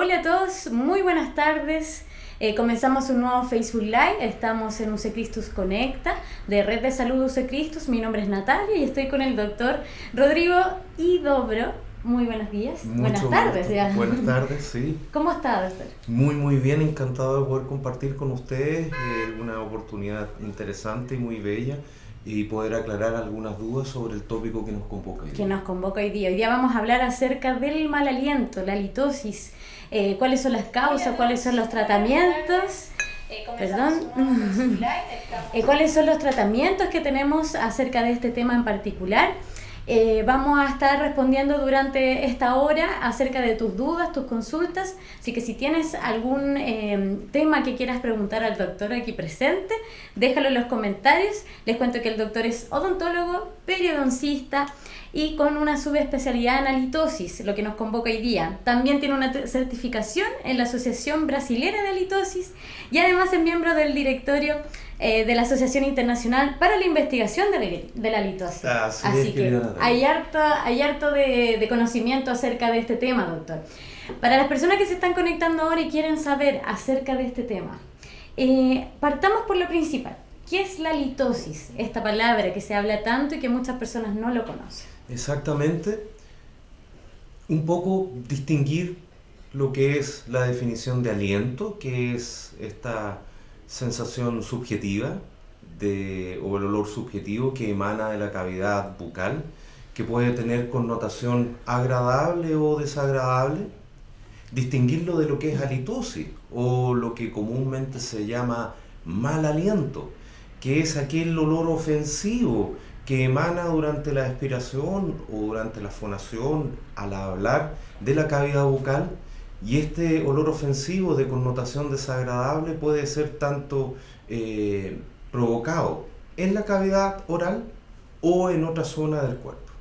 Hola a todos, muy buenas tardes. Comenzamos un nuevo Facebook Live. Estamos en UC Christus Conecta, de Red de Salud UC Christus. Mi nombre es Natalia y estoy con el doctor Rodrigo Huidobro. Muy buenos días. Buenas tardes ya. Buenas tardes, sí. ¿Cómo está, doctor? Muy bien, encantado de poder compartir con ustedes una oportunidad interesante y muy bella y poder aclarar algunas dudas sobre el tópico que nos convoca hoy día. Que nos convoca hoy día. Hoy día vamos a hablar acerca del mal aliento, la halitosis. ¿Cuáles son las causas? ¿Cuáles son los tratamientos? ¿Cuáles son los tratamientos que tenemos acerca de este tema en particular? Vamos a estar respondiendo durante esta hora acerca de tus dudas, tus consultas. Así que si tienes algún tema que quieras preguntar al doctor aquí presente, déjalo en los comentarios. Les cuento que el doctor es odontólogo, periodoncista y con una subespecialidad en halitosis, lo que nos convoca hoy día. También tiene una certificación en la Asociación Brasilera de Halitosis y además es miembro del directorio de la Asociación Internacional para la Investigación de la Halitosis. Así que hay harto de conocimiento acerca de este tema, doctor. Para las personas que se están conectando ahora y quieren saber acerca de este tema, partamos por lo principal. ¿Qué es la halitosis? Esta palabra que se habla tanto y que muchas personas no lo conocen. Exactamente. Un poco distinguir lo que es la definición de aliento, que es esta sensación subjetiva o el olor subjetivo que emana de la cavidad bucal, que puede tener connotación agradable o desagradable. Distinguirlo de lo que es halitosis o lo que comúnmente se llama mal aliento, que es aquel olor ofensivo que emana durante la expiración o durante la fonación al hablar de la cavidad bucal. Y este olor ofensivo de connotación desagradable puede ser tanto provocado en la cavidad oral o en otra zona del cuerpo.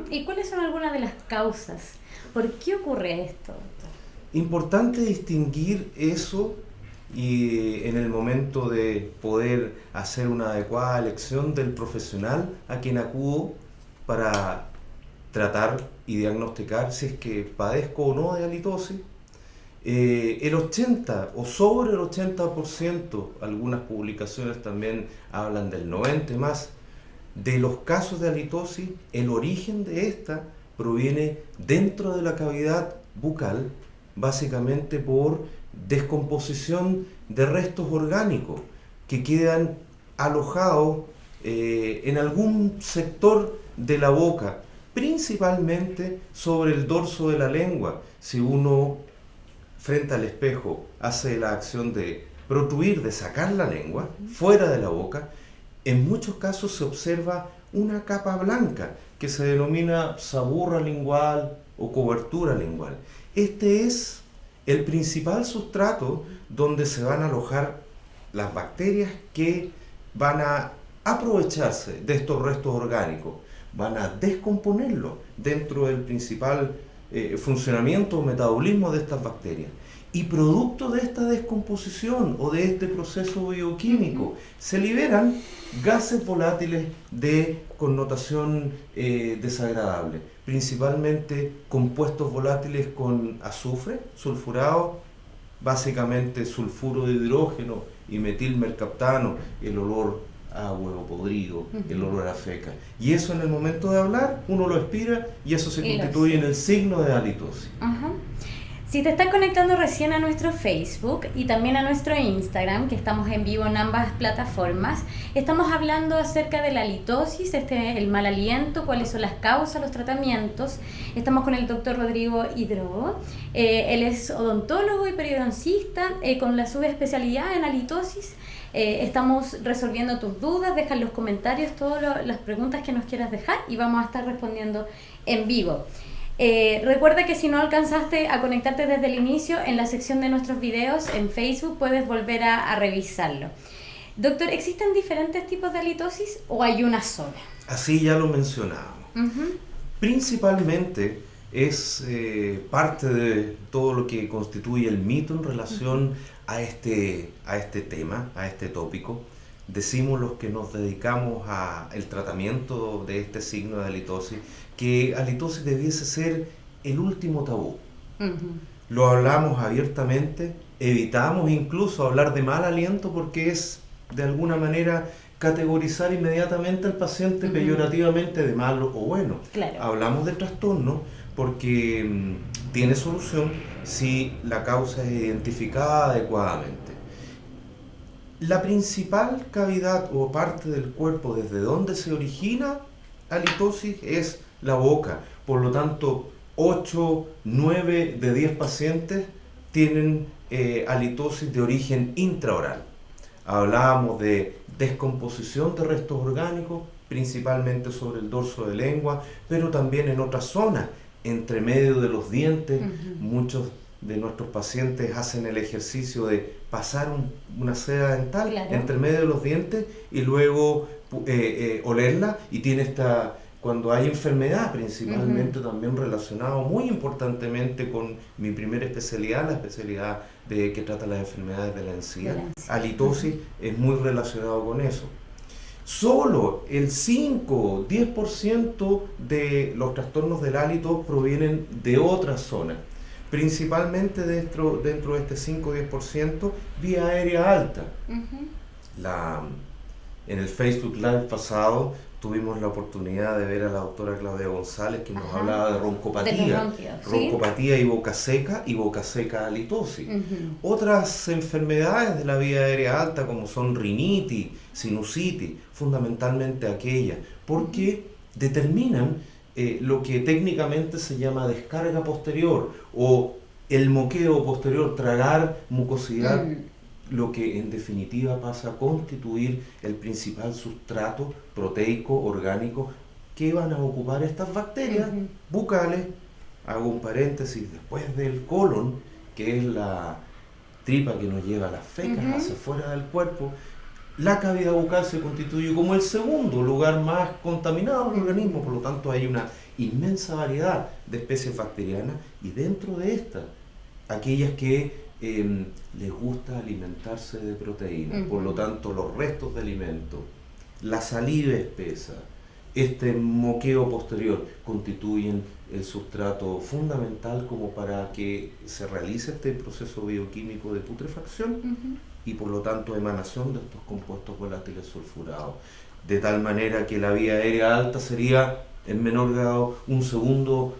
¿Y cuáles son algunas de las causas? ¿Por qué ocurre esto, doctor? Importante distinguir eso y en el momento de poder hacer una adecuada elección del profesional a quien acudo para tratar y diagnosticar si es que padezco o no de halitosis. El 80 o sobre el 80%, algunas publicaciones también hablan del 90% más, de los casos de halitosis, el origen de esta proviene dentro de la cavidad bucal, básicamente por descomposición de restos orgánicos que quedan alojados en algún sector de la boca, principalmente sobre el dorso de la lengua. Si uno frente al espejo hace la acción de protruir, de sacar la lengua fuera de la boca, en muchos casos se observa una capa blanca que se denomina saburra lingual o cobertura lingual. Este es el principal sustrato donde se van a alojar las bacterias que van a aprovecharse de estos restos orgánicos, van a descomponerlos dentro del principal funcionamiento o metabolismo de estas bacterias. Y producto de esta descomposición o de este proceso bioquímico se liberan gases volátiles de connotación desagradable, principalmente compuestos volátiles con azufre, sulfurado, básicamente sulfuro de hidrógeno y metilmercaptano, el olor a huevo podrido, el olor a feca. Y eso en el momento de hablar, uno lo expira y eso se constituye en el signo de halitosis. Si te estás conectando recién a nuestro Facebook y también a nuestro Instagram, que estamos en vivo en ambas plataformas, estamos hablando acerca de la halitosis, el mal aliento, cuáles son las causas, los tratamientos. Estamos con el doctor Rodrigo Huidobro. Él es odontólogo y periodoncista con la subespecialidad en halitosis. Estamos resolviendo tus dudas, deja en los comentarios todas las preguntas que nos quieras dejar y vamos a estar respondiendo en vivo. Recuerda que si no alcanzaste a conectarte desde el inicio, en la sección de nuestros videos en Facebook puedes volver a revisarlo. Doctor, ¿existen diferentes tipos de halitosis o hay una sola? Así ya lo mencionábamos. Principalmente es parte de todo lo que constituye el mito en relación a este tema, a este tópico. Decimos los que nos dedicamos al tratamiento de este signo de halitosis, que halitosis debiese ser el último tabú. lo hablamos abiertamente, evitamos incluso hablar de mal aliento porque es de alguna manera categorizar inmediatamente al paciente peyorativamente de malo o bueno. Claro. Hablamos de trastorno porque tiene solución si la causa es identificada adecuadamente. La principal cavidad o parte del cuerpo desde donde se origina halitosis es la boca. Por lo tanto, 8, 9 de 10 pacientes tienen halitosis de origen intraoral. Hablábamos de descomposición de restos orgánicos, principalmente sobre el dorso de lengua, pero también en otras zonas, entre medio de los dientes. Muchos de nuestros pacientes hacen el ejercicio de pasar una seda dental, claro, entre medio de los dientes y luego olerla, y tiene esta, cuando hay enfermedad principalmente también relacionado muy importantemente con mi primera especialidad, la especialidad que trata las enfermedades de la encía, halitosis es muy relacionado con eso. Solo el 5-10% de los trastornos del hálito provienen de otras zonas, principalmente dentro de este 5-10% vía aérea alta. En el Facebook Live pasado tuvimos la oportunidad de ver a la doctora Claudia González, que nos hablaba de roncopatía, roncopatía y boca seca halitosis. Otras enfermedades de la vía aérea alta, como son rinitis, sinusitis, fundamentalmente aquellas, porque determinan lo que técnicamente se llama descarga posterior o el moqueo posterior, tragar mucosidad, lo que en definitiva pasa a constituir el principal sustrato proteico orgánico que van a ocupar estas bacterias bucales. Hago un paréntesis, después del colon, que es la tripa que nos lleva las fecas hacia afuera del cuerpo, la cavidad bucal se constituye como el segundo lugar más contaminado del organismo. Por lo tanto, hay una inmensa variedad de especies bacterianas, y dentro de estas, aquellas que les gusta alimentarse de proteínas. Por lo tanto, los restos de alimento, la saliva espesa, este moqueo posterior constituyen el sustrato fundamental como para que se realice este proceso bioquímico de putrefacción y por lo tanto emanación de estos compuestos volátiles sulfurados. De tal manera que la vía aérea alta sería en menor grado un segundo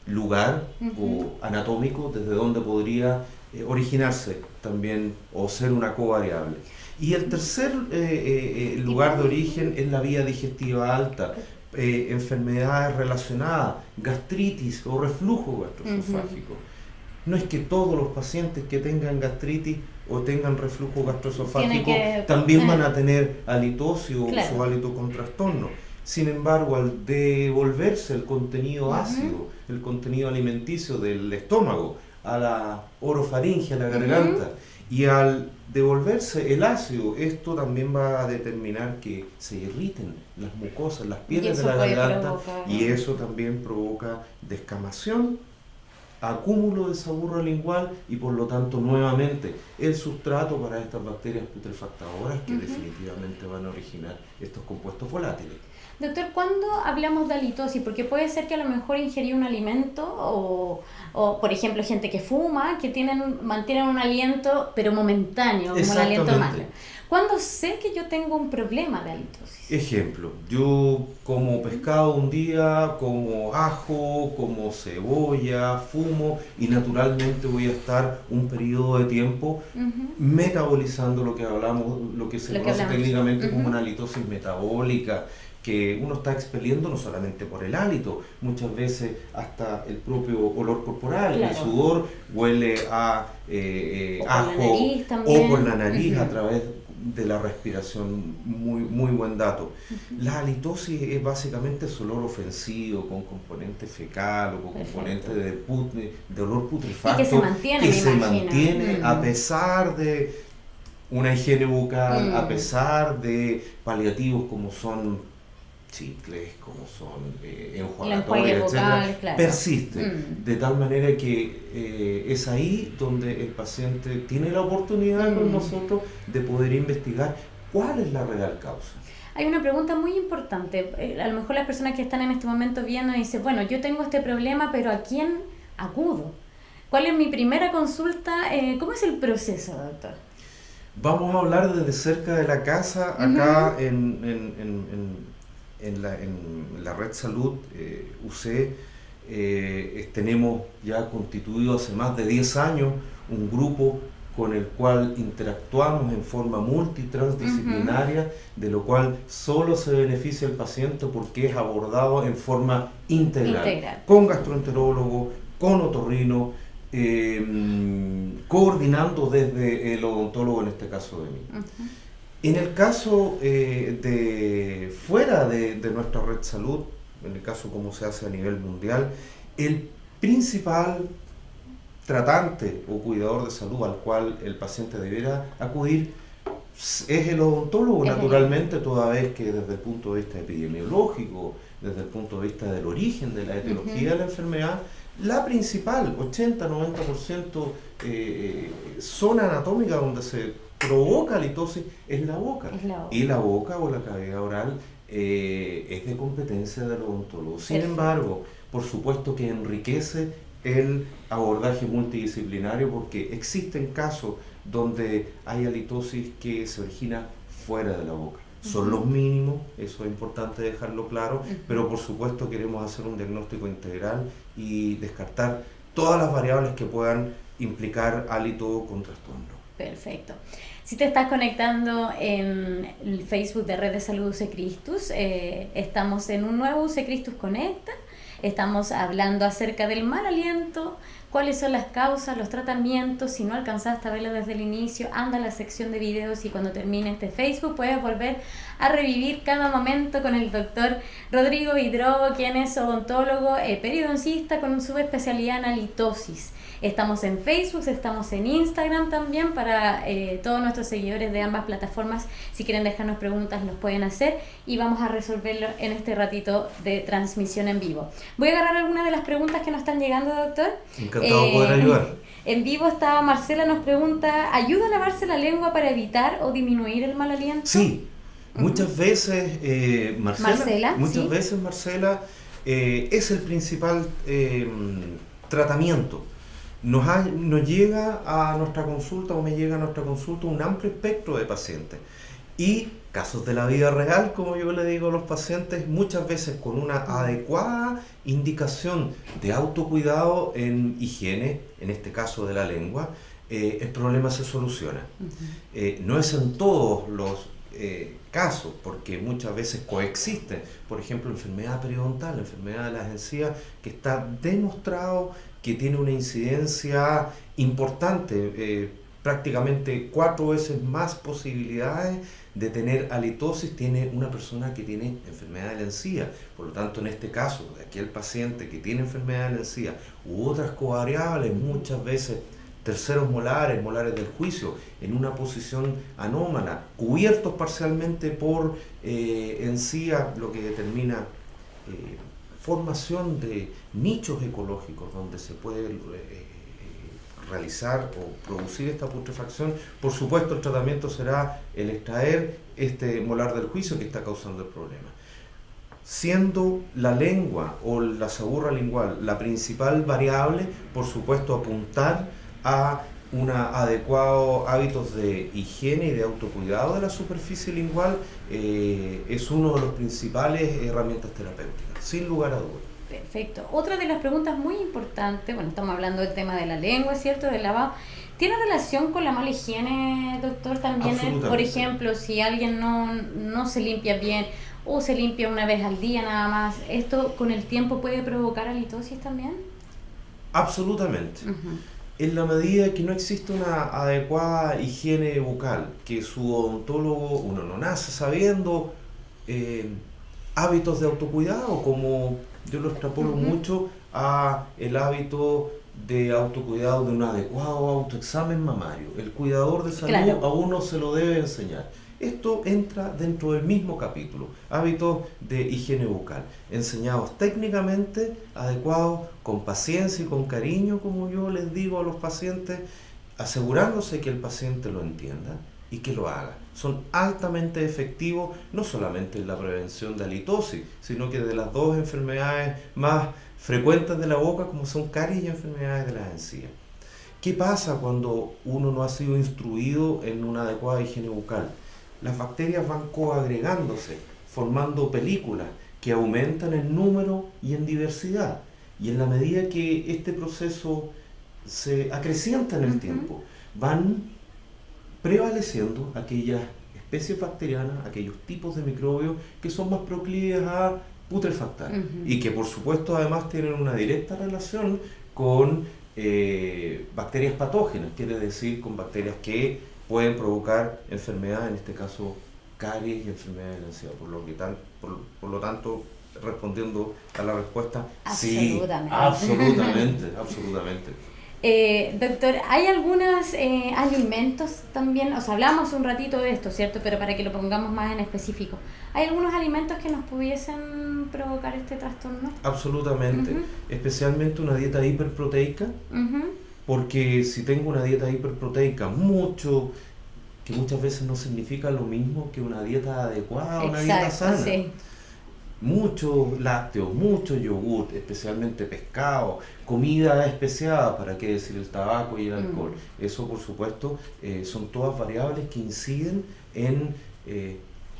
lugar o anatómico desde donde podría originarse también o ser una covariable. Y el tercer lugar de origen es la vía digestiva alta, enfermedades relacionadas, gastritis o reflujo gastroesofágico. No es que todos los pacientes que tengan gastritis o tengan reflujo gastroesofágico también van a tener halitosis o su hálito con trastorno. Sin embargo, al devolverse el contenido ácido, el contenido alimenticio del estómago a la orofaringe, a la garganta, y al devolverse el ácido, esto también va a determinar que se irriten las mucosas, las pieles de la garganta, y eso también provoca descamación, acúmulo de saburro lingual y por lo tanto nuevamente el sustrato para estas bacterias putrefactadoras que definitivamente van a originar estos compuestos volátiles. Doctor, ¿cuándo hablamos de halitosis? Porque puede ser que a lo mejor ingerí un alimento o por ejemplo, gente que fuma, que mantienen un aliento, pero momentáneo, como el aliento malo. ¿Cuándo sé que yo tengo un problema de halitosis? Ejemplo, yo como pescado un día, como ajo, como cebolla, fumo y naturalmente voy a estar un periodo de tiempo metabolizando lo que hablamos, lo que se conoce técnicamente como una halitosis metabólica, que uno está expeliendo no solamente por el hálito, muchas veces hasta el propio olor corporal, el sudor huele a ajo o por la nariz a través de la respiración. Muy buen dato. La halitosis es básicamente ese olor ofensivo con componente fecal o con componente de olor putrefacto, y que se mantiene, a pesar de una higiene bucal, a pesar de paliativos como son chicles, como son enjuagatorios, etc., persiste, de tal manera que es ahí donde el paciente tiene la oportunidad con nosotros de poder investigar cuál es la real causa. Hay una pregunta muy importante, a lo mejor las personas que están en este momento viendo dicen, bueno, yo tengo este problema, pero ¿a quién acudo? ¿Cuál es mi primera consulta? ¿Cómo es el proceso, doctor? Vamos a hablar desde cerca de la casa, acá en la Red Salud UC. Tenemos ya constituido hace más de 10 años un grupo con el cual interactuamos en forma multitransdisciplinaria, de lo cual solo se beneficia el paciente porque es abordado en forma integral. Con gastroenterólogo, con otorrino, coordinando desde el odontólogo, en este caso de mí. En el caso de fuera de nuestra red salud, en el caso como se hace a nivel mundial, el principal tratante o cuidador de salud al cual el paciente debiera acudir es el odontólogo, naturalmente, toda vez que desde el punto de vista epidemiológico, desde el punto de vista del origen de la etiología de la enfermedad, la principal, 80-90% zona anatómica donde se provoca halitosis es la boca. Y la boca o la cavidad oral es de competencia del odontólogo. Sin embargo, por supuesto que enriquece el abordaje multidisciplinario porque existen casos donde hay halitosis que se origina fuera de la boca. Son los mínimos, eso es importante dejarlo claro, pero por supuesto queremos hacer un diagnóstico integral y descartar todas las variables que puedan implicar hálito con trastorno. Perfecto. Si te estás conectando en el Facebook de Red de Salud UC Christus, estamos en un nuevo UC Christus Conecta. Estamos hablando acerca del mal aliento, cuáles son las causas, los tratamientos. Si no alcanzaste a verlo desde el inicio, anda a la sección de videos y cuando termine este Facebook puedes volver a revivir cada momento con el doctor Rodrigo Vidrobo, quien es odontólogo, periodoncista con subespecialidad en halitosis. Estamos en Facebook, estamos en Instagram también para todos nuestros seguidores de ambas plataformas. Si quieren dejarnos preguntas, los pueden hacer y vamos a resolverlo en este ratito de transmisión en vivo. Voy a agarrar algunas de las preguntas que nos están llegando, doctor. Encantado de poder ayudar. En vivo está Marcela, nos pregunta, ¿ayuda a lavarse la lengua para evitar o disminuir el mal aliento? Sí, muchas veces, Marcela, es el principal tratamiento. Nos llega a nuestra consulta o me llega a nuestra consulta un amplio espectro de pacientes y casos de la vida real, como yo le digo a los pacientes, muchas veces con una adecuada indicación de autocuidado en higiene, en este caso de la lengua, el problema se soluciona. No es en todos los casos, porque muchas veces coexisten, por ejemplo, enfermedad periodontal, la enfermedad de las encías, que está demostrado que tiene una incidencia importante, prácticamente 4 veces más posibilidades de tener halitosis tiene una persona que tiene enfermedad de la encía. Por lo tanto, en este caso, de aquel paciente que tiene enfermedad de la encía u otras covariables, muchas veces terceros molares, molares del juicio, en una posición anómala, cubiertos parcialmente por encía, lo que determina formación de nichos ecológicos donde se puede realizar o producir esta putrefacción. Por supuesto, el tratamiento será el extraer este molar del juicio que está causando el problema. Siendo la lengua o la saburra lingual la principal variable, por supuesto apuntar a adecuados hábitos de higiene y de autocuidado de la superficie lingual es uno de los principales herramientas terapéuticas, sin lugar a dudas. Perfecto. Otra de las preguntas muy importantes, bueno, estamos hablando del tema de la lengua, ¿cierto?, del lavado. ¿Tiene relación con la mala higiene, doctor, también? Por ejemplo, si alguien no se limpia bien o se limpia una vez al día nada más, ¿esto con el tiempo puede provocar halitosis también? Absolutamente. En la medida que no existe una adecuada higiene bucal, que su odontólogo, uno no nace sabiendo hábitos de autocuidado, como yo lo extrapolo mucho a el hábito de autocuidado de un adecuado autoexamen mamario. El cuidador de salud a uno se lo debe enseñar. Esto entra dentro del mismo capítulo, hábitos de higiene bucal, enseñados técnicamente, adecuados, con paciencia y con cariño, como yo les digo a los pacientes, asegurándose que el paciente lo entienda y que lo haga. Son altamente efectivos, no solamente en la prevención de halitosis, sino que de las dos enfermedades más frecuentes de la boca, como son caries y enfermedades de las encías. ¿Qué pasa cuando uno no ha sido instruido en una adecuada higiene bucal? Las bacterias van coagregándose, formando películas que aumentan en número y en diversidad. Y en la medida que este proceso se acrecienta en el tiempo, van prevaleciendo aquellas especies bacterianas, aquellos tipos de microbios que son más proclives a putrefactar y que por supuesto además tienen una directa relación con bacterias patógenas, quiere decir con bacterias que pueden provocar enfermedades, en este caso caries y enfermedades de la encía. Por lo tanto, respondiendo a la respuesta, sí, absolutamente. Doctor, ¿hay algunos alimentos también? O sea, hablamos un ratito de esto, ¿cierto? Pero para que lo pongamos más en específico. ¿Hay algunos alimentos que nos pudiesen provocar este trastorno? Absolutamente. Especialmente una dieta hiperproteica. Porque si tengo una dieta hiperproteica que muchas veces no significa lo mismo que una dieta adecuada, una dieta sana. Sí. Muchos lácteos, mucho yogur, especialmente pescado, comida especiada, para qué decir el tabaco y el alcohol. Eso, por supuesto, son todas variables que inciden en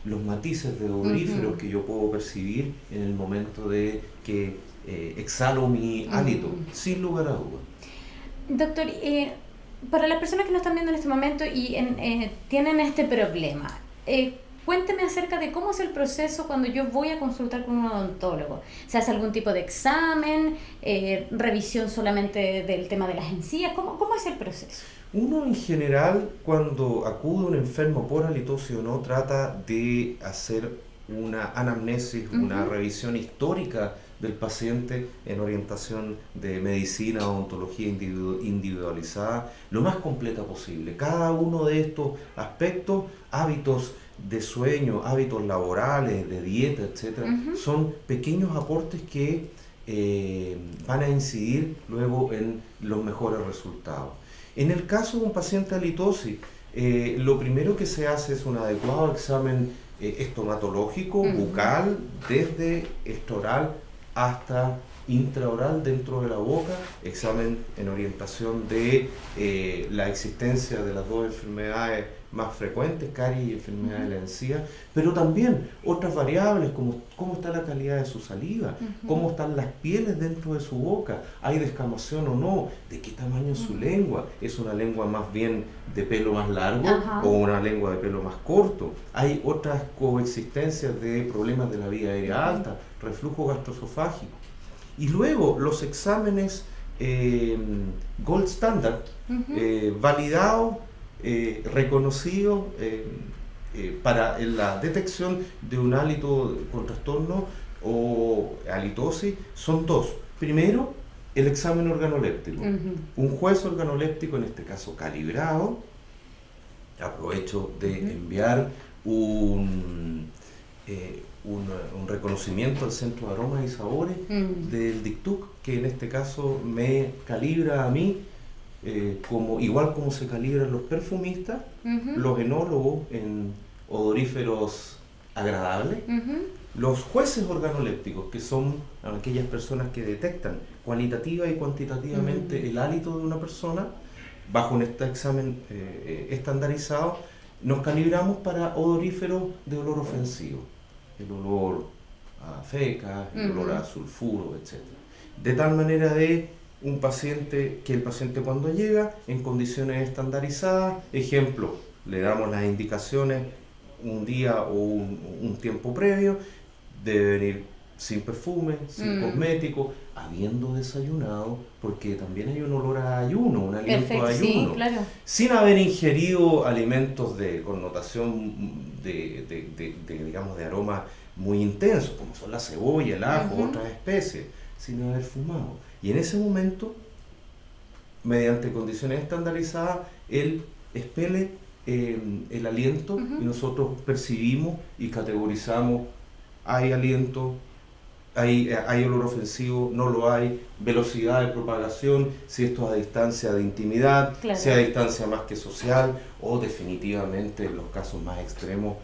los matices de odoríferos que yo puedo percibir en el momento de que exhalo mi hálito, sin lugar a dudas. Doctor, para las personas que nos están viendo en este momento y tienen este problema, cuénteme acerca de cómo es el proceso cuando yo voy a consultar con un odontólogo. ¿Se hace algún tipo de examen? ¿Revisión solamente del tema de las encías? ¿Cómo es el proceso? Uno en general, cuando acude un enfermo por halitosis o no, trata de hacer una anamnesis, una revisión histórica del paciente en orientación de medicina, odontología individualizada, lo más completa posible. Cada uno de estos aspectos, hábitos de sueño, hábitos laborales, de dieta, etcétera, son pequeños aportes que van a incidir luego en los mejores resultados. En el caso de un paciente halitosis, lo primero que se hace es un adecuado examen estomatológico, bucal, desde extraoral hasta intraoral dentro de la boca, examen en orientación de la existencia de las dos enfermedades más frecuentes, caries y enfermedad de la encía, pero también otras variables como cómo está la calidad de su saliva, cómo están las pieles dentro de su boca, hay descamación o no, de qué tamaño es su lengua, es una lengua más bien de pelo más largo o una lengua de pelo más corto, hay otras coexistencias de problemas de la vía aérea alta, reflujo gastroesofágico. Y luego los exámenes gold standard, validados, reconocidos para la detección de un hálito con trastorno o halitosis, son dos. Primero, el examen organoléptico. Un juez organoléptico, en este caso calibrado. Aprovecho de enviar un reconocimiento al Centro de Aromas y Sabores del DICTUC, que en este caso me calibra a mí, igual como se calibran los perfumistas, los enólogos en odoríferos agradables, los jueces organolépticos, que son aquellas personas que detectan cualitativa y cuantitativamente el hálito de una persona, bajo este examen estandarizado, nos calibramos para odoríferos de olor ofensivo, el olor a feca, el olor a sulfuro, etc. De tal manera que el paciente cuando llega en condiciones estandarizadas, ejemplo, le damos las indicaciones un día o un tiempo previo, debe venir sin perfume, sin cosmético, habiendo desayunado, porque también hay un olor a ayuno, un aliento a ayuno, sí, claro. Sin haber ingerido alimentos de connotación digamos, de aroma muy intenso, como son la cebolla, el ajo, otras especies, sin haber fumado. Y en ese momento, mediante condiciones estandarizadas, él expele el aliento y nosotros percibimos y categorizamos: hay aliento hay olor ofensivo, no lo hay, velocidad de propagación, si esto es a distancia de intimidad, Claro. si a distancia más que social, o definitivamente en los casos más extremos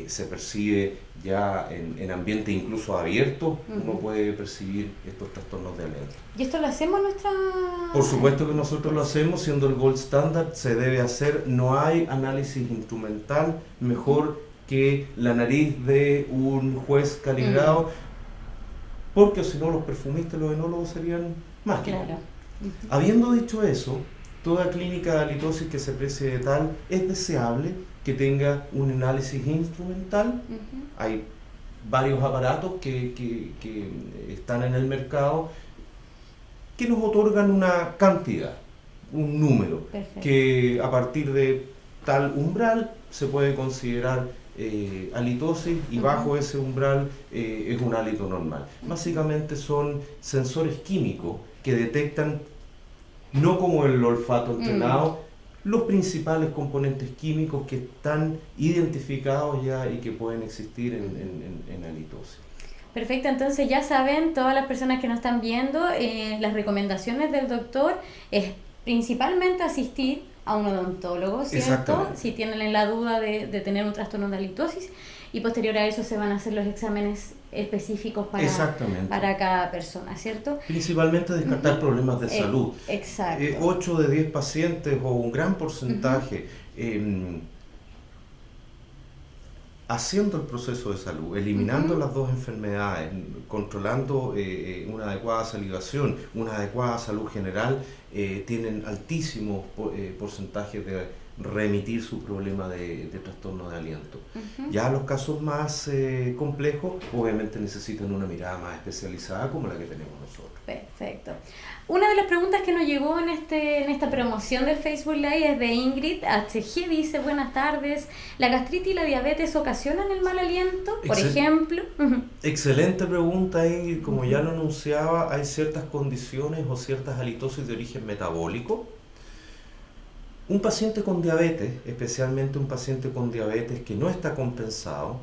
se percibe ya en ambientes incluso abiertos, uno puede percibir estos trastornos de aliento. ¿Y esto lo hacemos en nuestra...? Por supuesto que nosotros lo hacemos, siendo el gold standard, se debe hacer, no hay análisis instrumental mejor que la nariz de un juez calibrado, porque si no los perfumistas, los enólogos serían máquinas. Claro. Habiendo dicho eso, toda clínica de halitosis que se precie de tal es deseable que tenga un análisis instrumental. Hay varios aparatos que están en el mercado que nos otorgan una cantidad, un número, Perfecto. que a partir de tal umbral se puede considerar halitosis y bajo ese umbral es un hálito normal. Básicamente son sensores químicos que detectan, no como el olfato entrenado, los principales componentes químicos que están identificados ya y que pueden existir en halitosis. Perfecto, entonces ya saben, todas las personas que nos están viendo, las recomendaciones del doctor es principalmente asistir a un odontólogo, ¿cierto? Si tienen la duda de tener un trastorno de halitosis, y posterior a eso se van a hacer los exámenes específicos para cada persona, ¿cierto? Principalmente descartar problemas de salud. Exacto. 8 de 10 pacientes o un gran porcentaje haciendo el proceso de salud, eliminando las dos enfermedades, controlando una adecuada salivación, una adecuada salud general, tienen altísimos porcentajes de remitir su problema de trastorno de aliento. Ya los casos más complejos obviamente necesitan una mirada más especializada como la que tenemos nosotros. Perfecto. Una de las preguntas que nos llegó en esta promoción del Facebook Live es de Ingrid HG, dice: buenas tardes, ¿la gastritis y la diabetes ocasionan el mal aliento, por ejemplo? Excelente pregunta, Ingrid. Como ya lo anunciaba, hay ciertas condiciones o ciertas halitosis de origen metabólico. Un paciente con diabetes, especialmente un paciente con diabetes que no está compensado,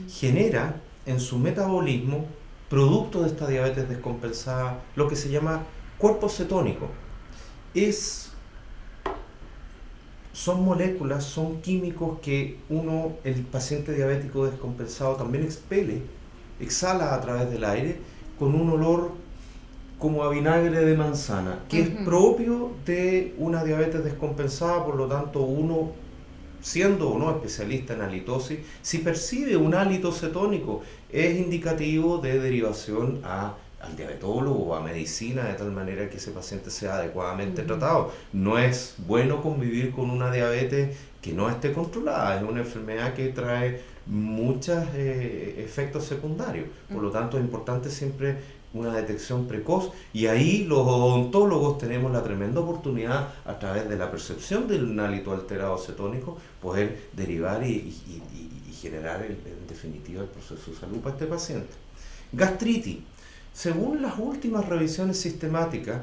genera en su metabolismo, producto de esta diabetes descompensada, lo que se llama cuerpo cetónico. Son moléculas, son químicos que el paciente diabético descompensado también exhala a través del aire con un olor como a vinagre de manzana, que es propio de una diabetes descompensada. Por lo tanto, uno, siendo o no especialista en halitosis, si percibe un hálito cetónico, es indicativo de derivación al diabetólogo o a medicina, de tal manera que ese paciente sea adecuadamente tratado. No es bueno convivir con una diabetes que no esté controlada, es una enfermedad que trae muchos efectos secundarios. Por lo tanto, es importante siempre una detección precoz, y ahí los odontólogos tenemos la tremenda oportunidad, a través de la percepción de un hálito alterado cetónico, poder derivar y generar en definitiva el proceso de salud para este paciente. Gastritis. Según las últimas revisiones sistemáticas,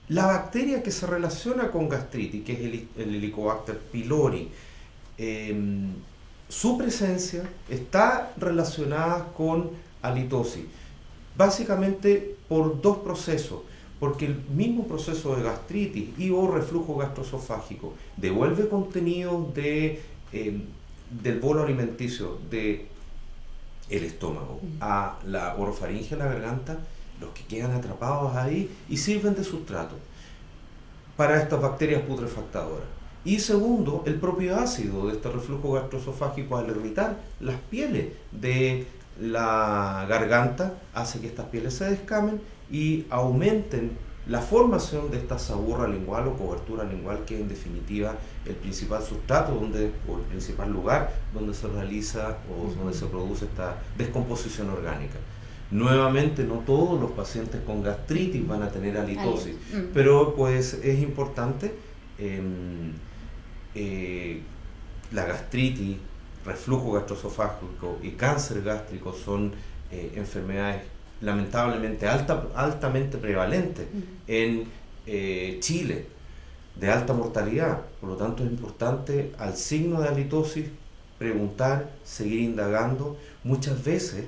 la bacteria que se relaciona con gastritis, que es el Helicobacter pylori, su presencia está relacionada con halitosis, básicamente por dos procesos, porque el mismo proceso de gastritis y o reflujo gastroesofágico devuelve contenido del bolo alimenticio del estómago a la orofaringe, a la garganta, los que quedan atrapados ahí y sirven de sustrato para estas bacterias putrefactadoras. Y segundo, el propio ácido de este reflujo gastroesofágico, al irritar las pieles de la garganta, hace que estas pieles se descamen y aumenten la formación de esta saburra lingual o cobertura lingual, que en definitiva el principal sustrato o el principal lugar donde se realiza o donde se produce esta descomposición orgánica. Nuevamente, no todos los pacientes con gastritis van a tener halitosis, pero pues es importante. La gastritis, reflujo gastroesofágico y cáncer gástrico son enfermedades lamentablemente altamente prevalentes en Chile, de alta mortalidad. Por lo tanto, es importante, al signo de halitosis, preguntar, seguir indagando. Muchas veces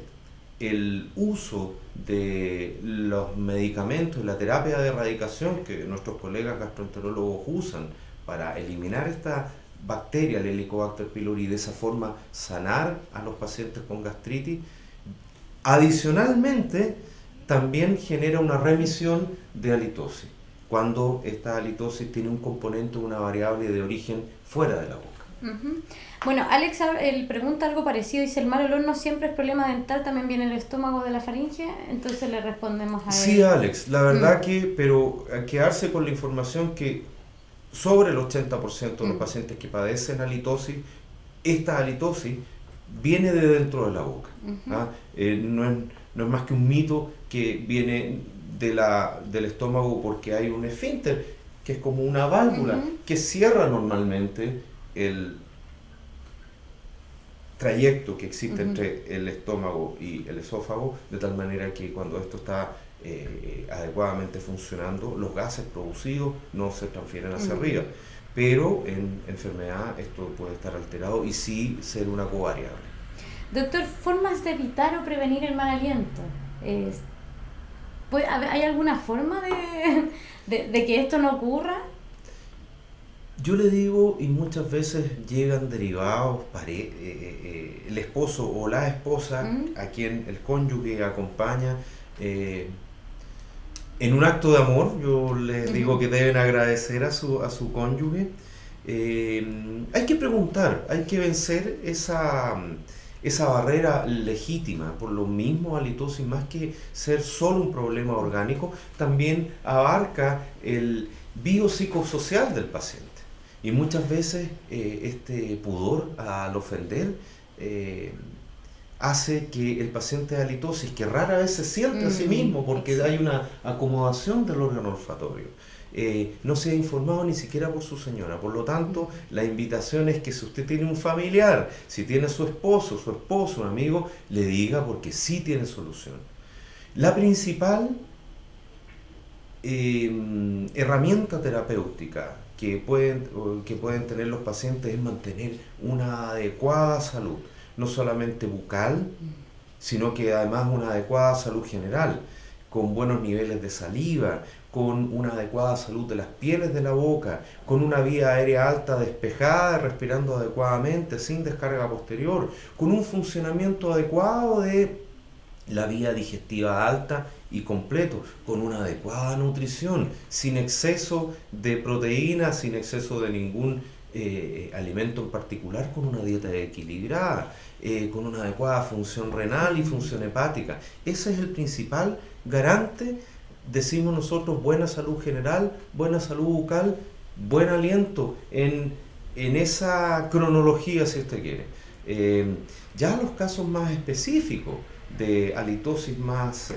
el uso de los medicamentos, la terapia de erradicación que nuestros colegas gastroenterólogos usan para eliminar esta bacteria, el Helicobacter pylori, y de esa forma sanar a los pacientes con gastritis, adicionalmente también genera una remisión de halitosis, cuando esta halitosis tiene un componente, una variable de origen fuera de la boca. Uh-huh. Bueno, Alex él pregunta algo parecido, dice: el mal olor no siempre es problema dental, también viene el estómago de la faringe. Entonces le respondemos a él. Sí, Alex, la verdad que, pero quedarse con la información que sobre el 80% de los pacientes que padecen halitosis, esta halitosis viene de dentro de la boca. ¿Ah? No es más que un mito que viene del estómago, porque hay un esfínter, que es como una válvula que cierra normalmente el trayecto que existe entre el estómago y el esófago, de tal manera que cuando esto está adecuadamente funcionando, los gases producidos no se transfieren hacia arriba. Pero en enfermedad esto puede estar alterado y sí ser una covariable. Doctor, ¿formas de evitar o prevenir el mal aliento? ¿Hay alguna forma de que esto no ocurra? Yo le digo, y muchas veces llegan derivados, el esposo o la esposa, a quien el cónyuge acompaña, en un acto de amor. Yo les digo que deben agradecer a su cónyuge. Hay que preguntar, hay que vencer esa barrera legítima. Por lo mismo, halitosis, más que ser solo un problema orgánico, también abarca el biopsicosocial del paciente. Y muchas veces este pudor al ofender hace que el paciente de halitosis, que rara vez se siente a sí mismo porque hay una acomodación del órgano olfatorio, no sea informado ni siquiera por su señora. Por lo tanto, la invitación es que si usted tiene un familiar, si tiene su esposo, un amigo, le diga, porque sí tiene solución. La principal herramienta terapéutica que pueden tener los pacientes es mantener una adecuada salud, no solamente bucal, sino que además una adecuada salud general, con buenos niveles de saliva, con una adecuada salud de las pieles de la boca, con una vía aérea alta despejada, respirando adecuadamente, sin descarga posterior, con un funcionamiento adecuado de la vía digestiva alta y completo, con una adecuada nutrición, sin exceso de proteínas, sin exceso de ningún alimento en particular, con una dieta equilibrada, con una adecuada función renal y función hepática. Ese es el principal garante, decimos nosotros: buena salud general, buena salud bucal, buen aliento, en esa cronología, si usted quiere. Ya los casos más específicos de halitosis más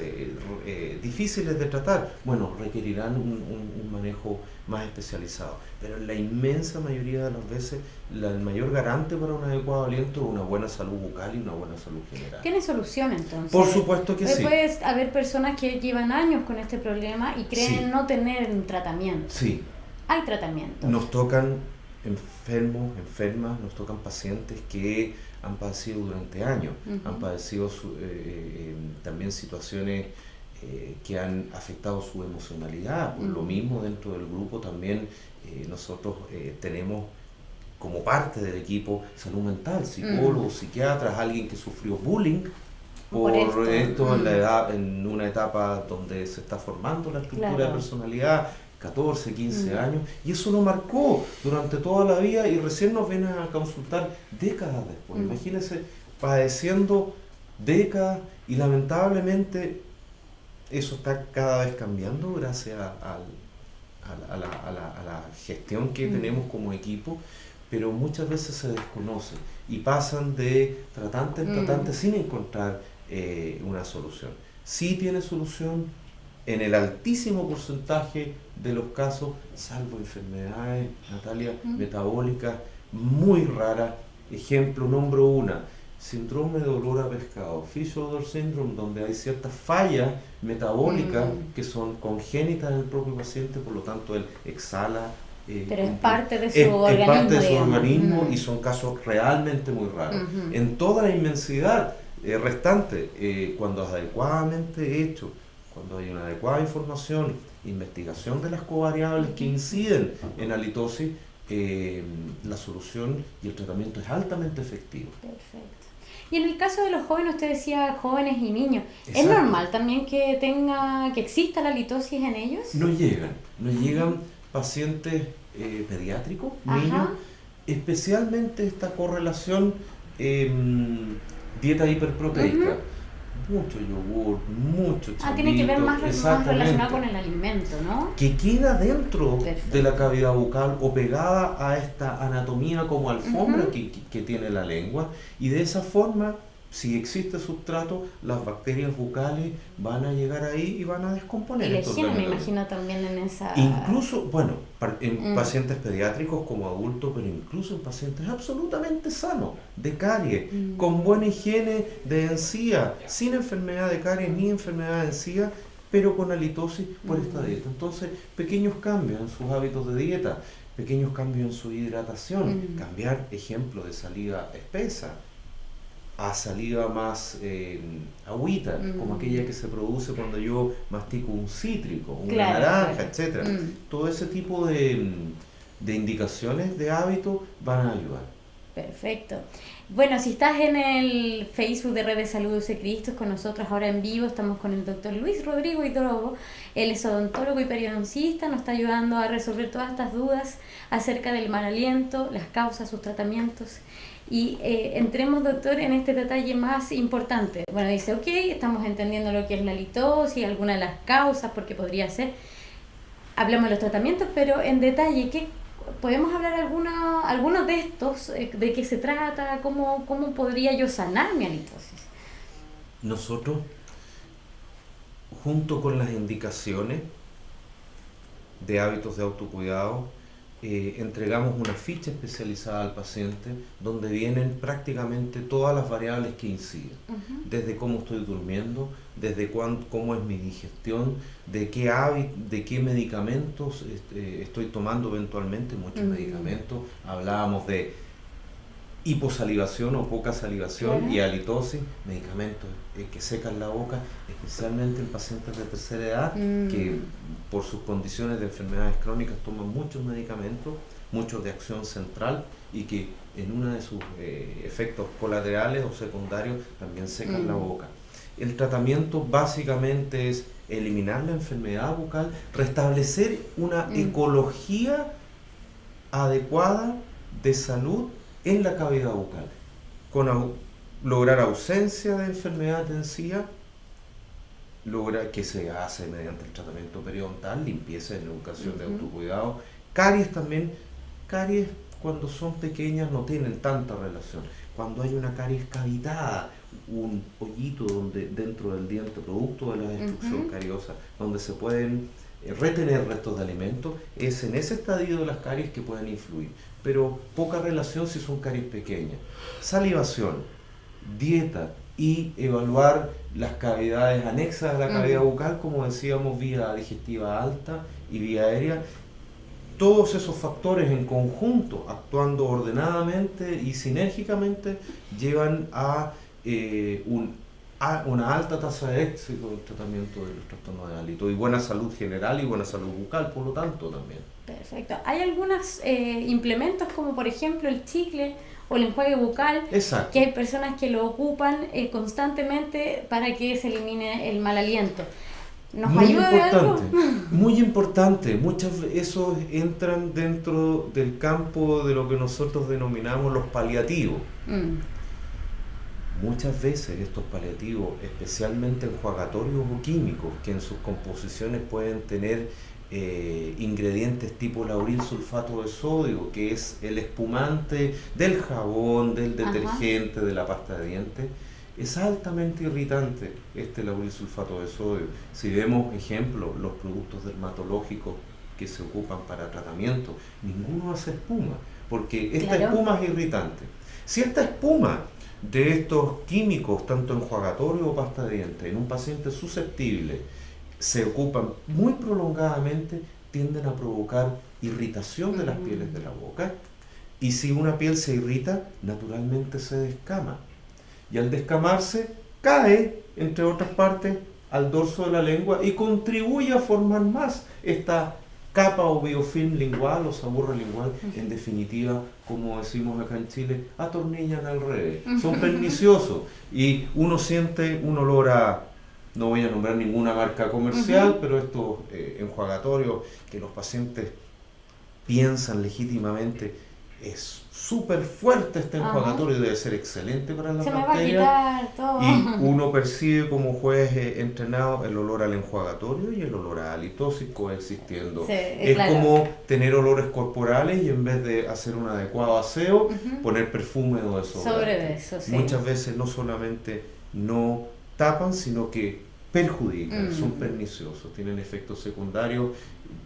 difíciles de tratar, bueno, requerirán un manejo más especializado, pero en la inmensa mayoría de las veces el mayor garante para un adecuado aliento es una buena salud bucal y una buena salud general. ¿Tiene solución entonces? Por supuesto que sí. Puede haber personas que llevan años con este problema y creen no tener un tratamiento. Sí. Hay tratamientos. Nos tocan enfermos, enfermas, nos tocan pacientes que han padecido durante años, han padecido también situaciones que han afectado su emocionalidad. Por lo mismo, dentro del grupo también nosotros tenemos como parte del equipo salud mental, psicólogos, psiquiatras, alguien que sufrió bullying por esto en una etapa donde se está formando la estructura de personalidad, 14, 15 años, y eso lo marcó durante toda la vida, y recién nos vienen a consultar décadas después. Imagínense, padeciendo décadas, y lamentablemente eso está cada vez cambiando gracias a la gestión que tenemos como equipo, pero muchas veces se desconoce y pasan de tratante en tratante sin encontrar una solución. Sí tiene solución en el altísimo porcentaje de los casos, salvo enfermedades, Natalia, metabólicas muy raras. Ejemplo, nombro una: síndrome de olor a pescado, fish odor syndrome, donde hay ciertas fallas metabólicas que son congénitas en el propio paciente, por lo tanto él exhala. Pero es parte de su organismo. Es parte de su organismo, y son casos realmente muy raros. En toda la inmensidad restante, cuando es adecuadamente hecho, cuando hay una adecuada información, investigación de las covariables que inciden en halitosis, la solución y el tratamiento es altamente efectivo. Perfecto. Y en el caso de los jóvenes, usted decía jóvenes y niños, ¿es Exacto. normal también que exista la litosis en ellos? No llegan pacientes pediátricos, niños, Ajá. especialmente esta correlación dieta hiperproteica. Mucho yogur, mucho chapito. Tiene que ver más exactamente, relacionado con el alimento, ¿no? que queda dentro Perfecto. de la cavidad bucal o pegada a esta anatomía como alfombra que tiene la lengua, y de esa forma, si existe sustrato, las bacterias bucales van a llegar ahí y van a descomponer. Y la estos higiene, me granulomas. imagino, también en esa... Incluso, bueno, en pacientes pediátricos como adultos, pero incluso en pacientes absolutamente sanos, de caries, con buena higiene de encía, sin enfermedad de caries ni enfermedad de encía, pero con halitosis por esta dieta. Entonces, pequeños cambios en sus hábitos de dieta, pequeños cambios en su hidratación, cambiar, ejemplo, de saliva espesa a saliva más agüita, como aquella que se produce cuando yo mastico un cítrico, una naranja, etc. Todo ese tipo de indicaciones de hábito van a ayudar. Perfecto. Bueno, si estás en el Facebook de Red de Salud UC Cristo con nosotros ahora en vivo, estamos con el doctor Luis Rodrigo Hidrobo. Él es odontólogo y periodoncista, nos está ayudando a resolver todas estas dudas acerca del mal aliento, las causas, sus tratamientos. Y entremos, doctor, en este detalle más importante. Bueno, dice, ok, estamos entendiendo lo que es la litosis, algunas de las causas, porque podría ser. Hablamos de los tratamientos, pero en detalle, ¿podemos hablar algunos de estos? ¿De qué se trata? ¿Cómo podría yo sanar mi halitosis? Nosotros, junto con las indicaciones de hábitos de autocuidado, entregamos una ficha especializada al paciente donde vienen prácticamente todas las variables que inciden, desde cómo estoy durmiendo, desde cómo es mi digestión, de qué medicamentos estoy tomando eventualmente, muchos medicamentos. Hablábamos de hiposalivación o poca salivación y halitosis, medicamentos que secan la boca, especialmente en pacientes de tercera edad que por sus condiciones de enfermedades crónicas toman muchos medicamentos, muchos de acción central, y que en uno de sus efectos colaterales o secundarios también secan la boca. El tratamiento básicamente es eliminar la enfermedad bucal, restablecer una ecología adecuada de salud en la cavidad bucal, con lograr ausencia de enfermedad de encía, que se hace mediante el tratamiento periodontal, limpieza y educación de autocuidado. Caries también, caries cuando son pequeñas no tienen tanta relación. Cuando hay una caries cavitada, un hoyito dentro del diente, producto de la destrucción cariosa, donde se pueden retener restos de alimentos, es en ese estadio de las caries que pueden influir, pero poca relación si son caries pequeñas. Salivación, dieta y evaluar las cavidades anexas a la cavidad bucal, como decíamos, vía digestiva alta y vía aérea. Todos esos factores en conjunto, actuando ordenadamente y sinérgicamente, llevan a una alta tasa de éxito del tratamiento de los trastornos de hálito y buena salud general y buena salud bucal, por lo tanto, también. Perfecto. Hay algunos implementos como por ejemplo el chicle o el enjuague bucal. Exacto. Que hay personas que lo ocupan constantemente para que se elimine el mal aliento. ¿Nos ayuda de algo? Muy importante. Esos entran dentro del campo de lo que nosotros denominamos los paliativos. Muchas veces estos paliativos, especialmente enjuagatorios o químicos, que en sus composiciones pueden tener ingredientes tipo lauril sulfato de sodio, que es el espumante del jabón, del detergente, de la pasta de dientes, es altamente irritante este lauril sulfato de sodio. Si vemos, ejemplo, los productos dermatológicos que se ocupan para tratamiento, ninguno hace espuma, porque esta espuma es irritante. Si esta espuma de estos químicos, tanto enjuagatorio o pasta de dientes, en un paciente susceptible, se ocupan muy prolongadamente, tienden a provocar irritación de las pieles de la boca, y si una piel se irrita, naturalmente se descama. y al descamarse cae, entre otras partes, al dorso de la lengua y contribuye a formar más esta capa o biofilm lingual o sabor lingual. En definitiva, como decimos acá en Chile, atornillan al revés. Son perniciosos y uno siente un olor a, no voy a nombrar ninguna marca comercial, pero estos enjuagatorios que los pacientes piensan legítimamente, es súper fuerte este enjuagatorio, debe ser excelente para la bacteria. Se me va a quitar todo. Y uno percibe como juez entrenado el olor al enjuagatorio y el olor a halitosis coexistiendo. Sí, es claro. como tener olores corporales y en vez de hacer un adecuado aseo, poner perfume o desodorante. Sobre eso, sí. Muchas veces no solamente no tapan, sino que perjudican, son perniciosos, tienen efectos secundarios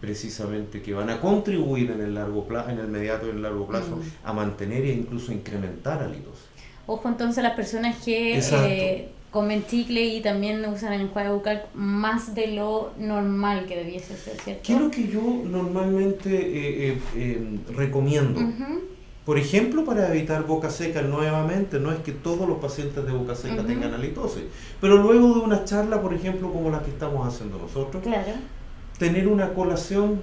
precisamente que van a contribuir en el largo plazo, en el mediato y en el largo plazo, a mantener e incluso incrementar halitosis. Ojo entonces a las personas que comen chicle y también usan el enjuague bucal más de lo normal que debiese ser, ¿cierto? ¿Qué es lo que yo normalmente recomiendo? Por ejemplo, para evitar boca seca, nuevamente, no es que todos los pacientes de boca seca tengan halitosis, pero luego de una charla, por ejemplo, como la que estamos haciendo nosotros, claro, tener una colación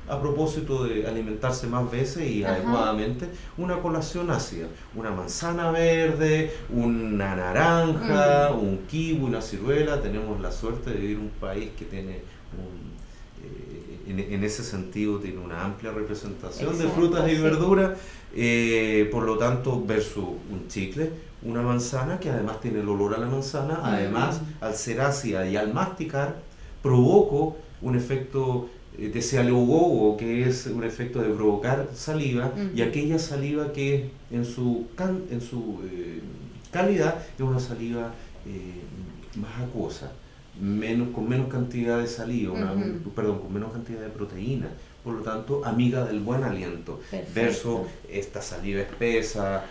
a propósito de alimentarse más veces y adecuadamente, una colación ácida, una manzana verde, una naranja, un kiwi, una ciruela. Tenemos la suerte de vivir en un país que tiene en ese sentido tiene una amplia representación de frutas y verduras, por lo tanto, versus un chicle, una manzana que además tiene el olor a la manzana, además al ser ácida y al masticar provoco un efecto de saligogo, que es un efecto de provocar saliva, y aquella saliva que en su calidad es una saliva más acuosa, con menos cantidad de saliva, con menos cantidad de proteína, por lo tanto amiga del buen aliento. Perfecto. Versus esta saliva espesa,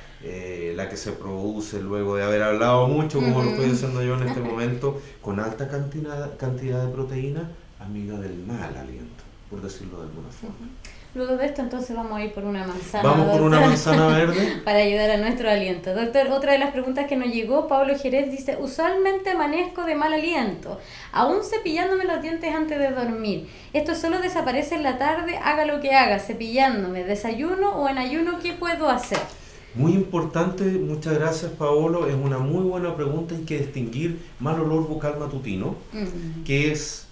la que se produce luego de haber hablado mucho, como lo estoy haciendo yo en este momento, con alta cantidad de proteína, amiga del mal aliento, por decirlo de alguna forma. Luego de esto entonces vamos a ir por una manzana. Vamos por una manzana verde. Para ayudar a nuestro aliento. Doctor, otra de las preguntas que nos llegó, Pablo Jerez dice, usualmente amanezco de mal aliento, aún cepillándome los dientes antes de dormir. Esto solo desaparece en la tarde, haga lo que haga, cepillándome, desayuno o en ayuno, ¿qué puedo hacer? Muy importante, muchas gracias Paolo, es una muy buena pregunta. Hay que distinguir mal olor bucal matutino, que es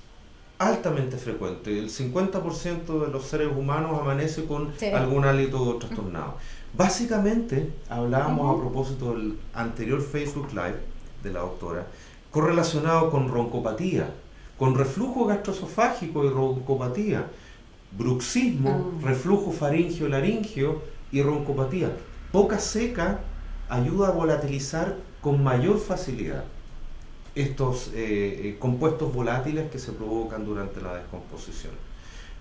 altamente frecuente. El 50% de los seres humanos amanece con algún hálito trastornado. Básicamente, hablábamos a propósito del anterior Facebook Live de la doctora, correlacionado con roncopatía, con reflujo gastroesofágico y roncopatía, bruxismo, reflujo faringio-laringio y roncopatía. Boca seca ayuda a volatilizar con mayor facilidad estos compuestos volátiles que se provocan durante la descomposición.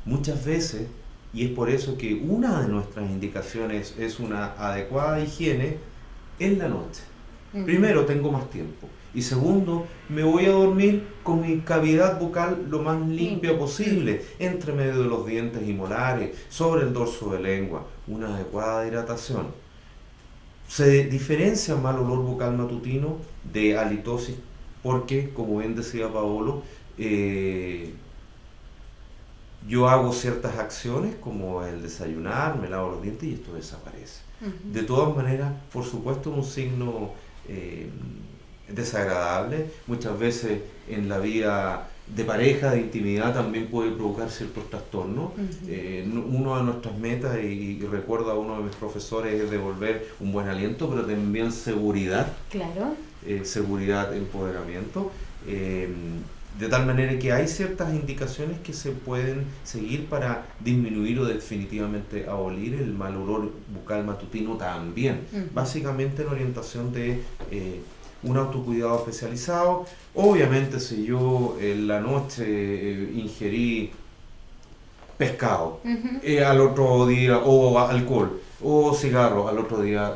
Muchas veces, y es por eso que una de nuestras indicaciones es una adecuada higiene en la noche. Primero, tengo más tiempo. Y segundo, me voy a dormir con mi cavidad bucal lo más limpia posible, entre medio de los dientes y molares, sobre el dorso de lengua, una adecuada hidratación. Se diferencia mal olor bucal matutino de halitosis porque, como bien decía Paolo, yo hago ciertas acciones como el desayunar, me lavo los dientes y esto desaparece. De todas maneras, por supuesto, un signo desagradable. Muchas veces en la vida de pareja, de intimidad, también puede provocar ciertos trastornos. Una de nuestras metas, y recuerdo a uno de mis profesores, es devolver un buen aliento, pero también seguridad. Claro. Seguridad, empoderamiento. De tal manera que hay ciertas indicaciones que se pueden seguir para disminuir o definitivamente abolir el mal olor bucal matutino también. Básicamente en orientación de un autocuidado especializado. Obviamente si yo en la noche ingerí pescado, al otro día, o alcohol, o cigarro, al otro día,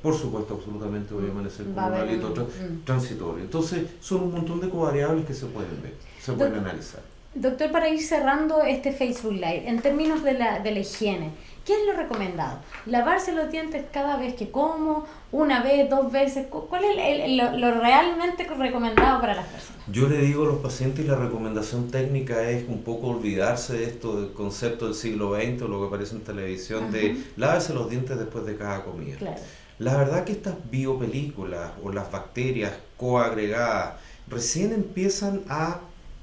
por supuesto, absolutamente voy a amanecer con un hálito transitorio. Entonces, son un montón de covariables que se pueden ver, se pueden analizar. Doctor, para ir cerrando este Facebook Live, en términos de la higiene, ¿qué es lo recomendado? ¿Lavarse los dientes cada vez que como? ¿Una vez, dos veces? ¿Cuál es lo realmente recomendado para las personas? Yo le digo a los pacientes, y la recomendación técnica es un poco olvidarse de esto, del concepto del siglo XX o lo que aparece en televisión de lávese los dientes después de cada comida. Claro. La verdad que estas biopelículas o las bacterias coagregadas recién empiezan a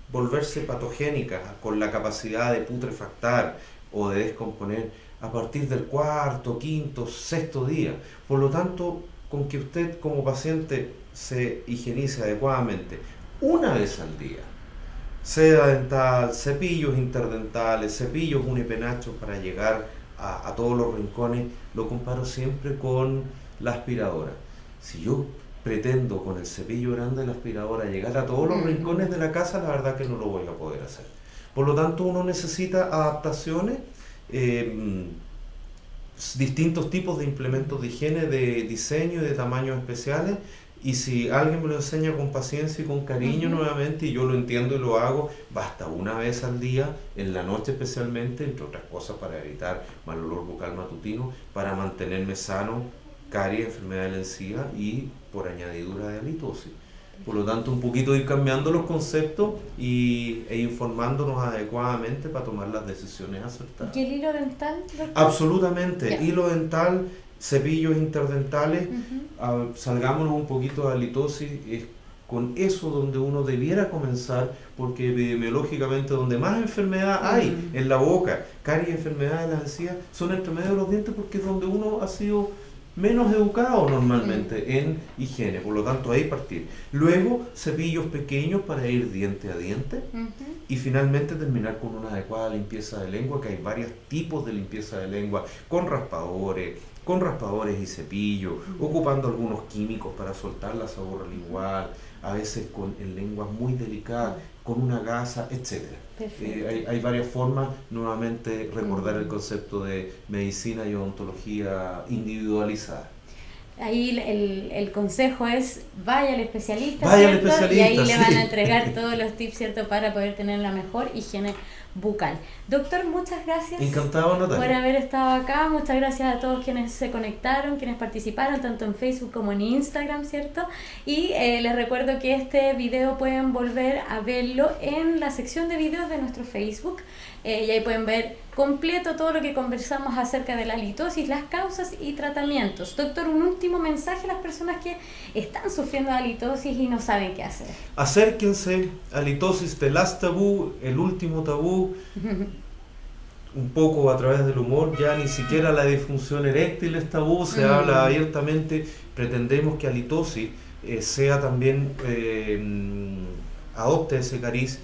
volverse patogénicas con la capacidad de putrefactar o de descomponer a partir del cuarto, quinto, sexto día. Por lo tanto, con que usted como paciente se higienice adecuadamente una vez al día, seda dental, cepillos interdentales, cepillos unipenachos para llegar a todos los rincones, lo comparo siempre con la aspiradora. Si yo pretendo con el cepillo grande de la aspiradora llegar a todos los rincones de la casa, la verdad que no lo voy a poder hacer. Por lo tanto, uno necesita adaptaciones, distintos tipos de implementos de higiene, de diseño y de tamaños especiales, y si alguien me lo enseña con paciencia y con cariño nuevamente, y yo lo entiendo y lo hago, basta una vez al día, en la noche especialmente, entre otras cosas para evitar mal olor bucal matutino, para mantenerme sano, caries, enfermedad de la encía y por añadidura de halitosis. Por lo tanto, un poquito ir cambiando los conceptos e informándonos adecuadamente para tomar las decisiones acertadas. ¿Y el hilo dental, doctor? Absolutamente. Ya. Hilo dental, cepillos interdentales, salgámonos un poquito de halitosis, es con eso donde uno debiera comenzar, porque epidemiológicamente donde más enfermedad hay en la boca, caries y enfermedades de las encías, son entre medio de los dientes, porque es donde uno ha sido menos educado normalmente en higiene, por lo tanto ahí partir. Luego cepillos pequeños para ir diente a diente y finalmente terminar con una adecuada limpieza de lengua, que hay varios tipos de limpieza de lengua, con raspadores y cepillos, ocupando algunos químicos para soltar la sabor lingual, a veces en lenguas muy delicadas, con una gasa, etc. Hay varias formas, nuevamente recordar el concepto de medicina y odontología individualizada. Ahí el consejo es vaya al especialista, vaya ¿cierto? Al especialista, y ahí le van a entregar todos los tips, ¿cierto? Para poder tener la mejor higiene bucal. Doctor, muchas gracias. Encantado, Natalia, por haber estado acá. Muchas gracias a todos quienes se conectaron, quienes participaron tanto en Facebook como en Instagram, ¿cierto? Y les recuerdo que este video pueden volver a verlo en la sección de videos de nuestro Facebook, y ahí pueden ver completo todo lo que conversamos acerca de la halitosis, las causas y tratamientos. Doctor, un último mensaje a las personas que están sufriendo de halitosis y no saben qué hacer. Acérquense, halitosis, the last tabú, el último tabú, un poco a través del humor, ya ni siquiera la disfunción eréctil es tabú, se habla abiertamente. Pretendemos que halitosis sea también, adopte ese cariz.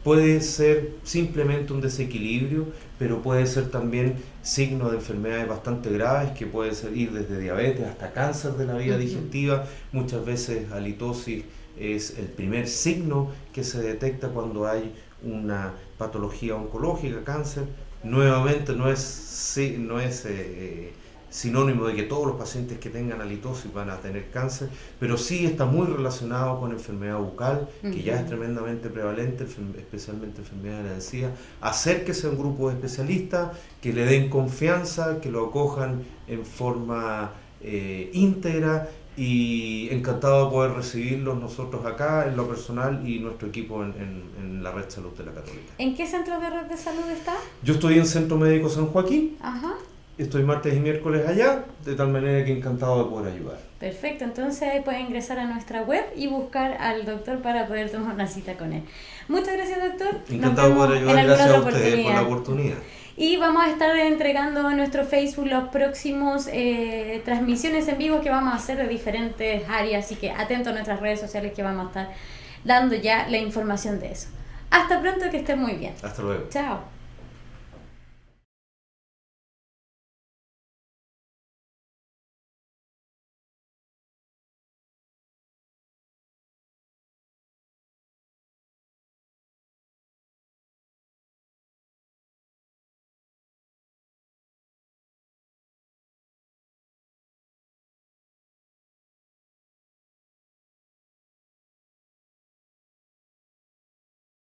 Puede ser simplemente un desequilibrio, pero puede ser también signo de enfermedades bastante graves, que puede ser ir desde diabetes hasta cáncer de la vía digestiva. Muchas veces halitosis es el primer signo que se detecta cuando hay una patología oncológica, cáncer. Nuevamente no es sinónimo de que todos los pacientes que tengan halitosis van a tener cáncer, pero sí está muy relacionado con enfermedad bucal, que ya es tremendamente prevalente, especialmente enfermedad de la encía. Acérquese a un grupo de especialistas que le den confianza, que lo acojan en forma íntegra, y encantado de poder recibirlos nosotros acá en lo personal y nuestro equipo en la Red Salud de la Católica. ¿En qué centro de Red de Salud está? Yo estoy en Centro Médico San Joaquín. Ajá. Estoy martes y miércoles allá, de tal manera que encantado de poder ayudar. Perfecto, entonces ahí pueden ingresar a nuestra web y buscar al doctor para poder tomar una cita con él. Muchas gracias, doctor. Encantado de poder ayudar, gracias a ustedes por la oportunidad. Y vamos a estar entregando en nuestro Facebook los próximos transmisiones en vivo que vamos a hacer de diferentes áreas, así que atento a nuestras redes sociales que vamos a estar dando ya la información de eso. Hasta pronto, que estén muy bien. Hasta luego. Chao.